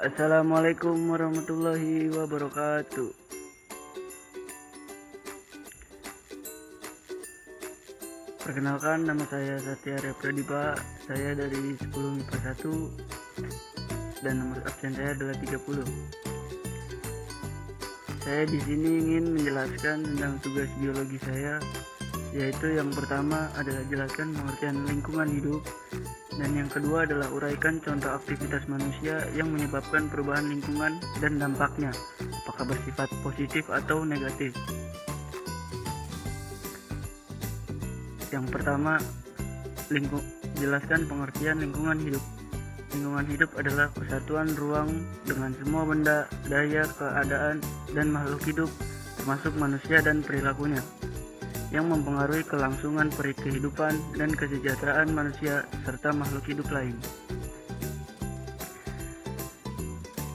Assalamualaikum warahmatullahi wabarakatuh. Perkenalkan, nama saya Satya Arya Pradipa. Saya dari 10 MIPA 1 dan nomor absen saya adalah 30. Saya di sini ingin menjelaskan tentang tugas biologi saya, yaitu yang pertama adalah jelaskan pengertian lingkungan hidup, dan yang kedua adalah uraikan contoh aktivitas manusia yang menyebabkan perubahan lingkungan dan dampaknya, apakah bersifat positif atau negatif. Yang pertama, jelaskan pengertian lingkungan hidup. Lingkungan hidup adalah kesatuan ruang dengan semua benda, daya, keadaan, dan makhluk hidup, termasuk manusia dan perilakunya, yang mempengaruhi kelangsungan kehidupan dan kesejahteraan manusia serta makhluk hidup lain.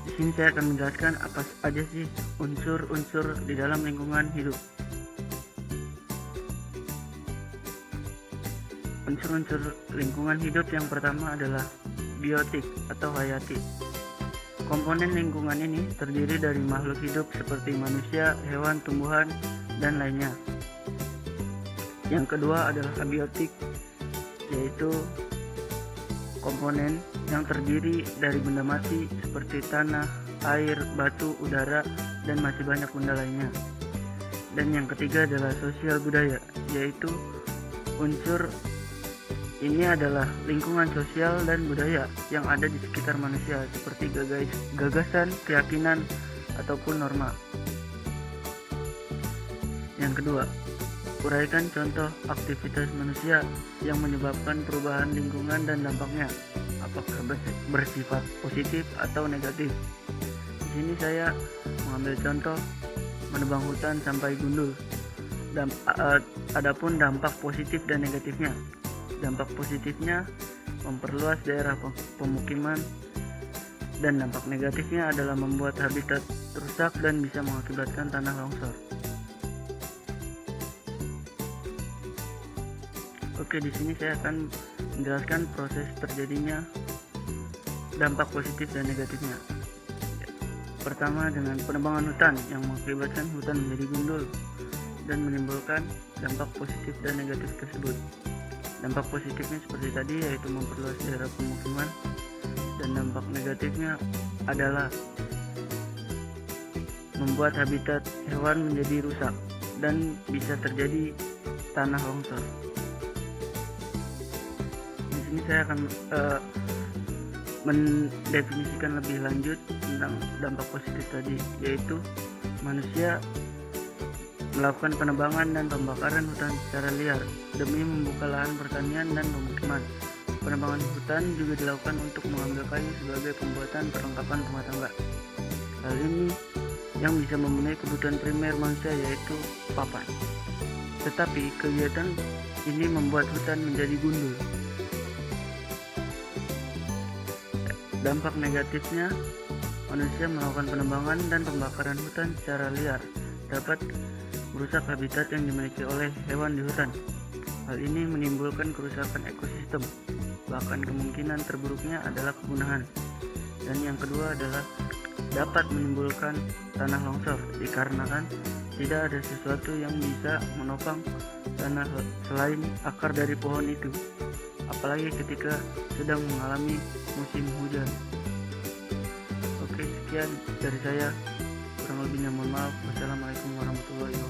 Di sini saya akan menjelaskan apa aja sih unsur-unsur di dalam lingkungan hidup. Unsur-unsur lingkungan hidup yang pertama adalah biotik atau hayati. Komponen lingkungan ini terdiri dari makhluk hidup seperti manusia, hewan, tumbuhan, dan lainnya. Yang kedua adalah abiotik, yaitu komponen yang terdiri dari benda mati seperti tanah, air, batu, udara, dan masih banyak benda lainnya. Dan yang ketiga adalah sosial budaya, yaitu unsur ini adalah lingkungan sosial dan budaya yang ada di sekitar manusia seperti gagasan, keyakinan, ataupun norma. Yang kedua, uraikan contoh aktivitas manusia yang menyebabkan perubahan lingkungan dan dampaknya, apakah bersifat positif atau negatif. Di sini saya mengambil contoh menebang hutan sampai gundul. Adapun dampak positif dan negatifnya. Dampak positifnya memperluas daerah pemukiman, dan dampak negatifnya adalah membuat habitat rusak dan bisa mengakibatkan tanah longsor. Oke, di sini saya akan menjelaskan proses terjadinya dampak positif dan negatifnya. Pertama, dengan penebangan hutan yang mengakibatkan hutan menjadi gundul dan menimbulkan dampak positif dan negatif tersebut. Dampak positifnya seperti tadi, yaitu memperluas daerah pemukiman, dan dampak negatifnya adalah membuat habitat hewan menjadi rusak dan bisa terjadi tanah longsor. Di sini saya akan mendefinisikan lebih lanjut tentang dampak positif tadi, yaitu manusia melakukan penebangan dan pembakaran hutan secara liar demi membuka lahan pertanian dan pemukiman. Penebangan hutan juga dilakukan untuk mengambil kayu sebagai pembuatan perlengkapan rumah tangga. Hal ini yang bisa memenuhi kebutuhan primer manusia, yaitu papan. Tetapi kegiatan ini membuat hutan menjadi gundul. Dampak negatifnya, manusia melakukan penebangan dan pembakaran hutan secara liar dapat merusak habitat yang dimiliki oleh hewan di hutan. Hal ini menimbulkan kerusakan ekosistem, bahkan kemungkinan terburuknya adalah kepunahan. Dan yang kedua adalah dapat menimbulkan tanah longsor, dikarenakan tidak ada sesuatu yang bisa menopang tanah selain akar dari pohon itu, apalagi ketika sedang mengalami musim hujan. Oke, sekian dari saya, kurang lebihnya mohon maaf. Wassalamualaikum warahmatullahi wabarakatuh.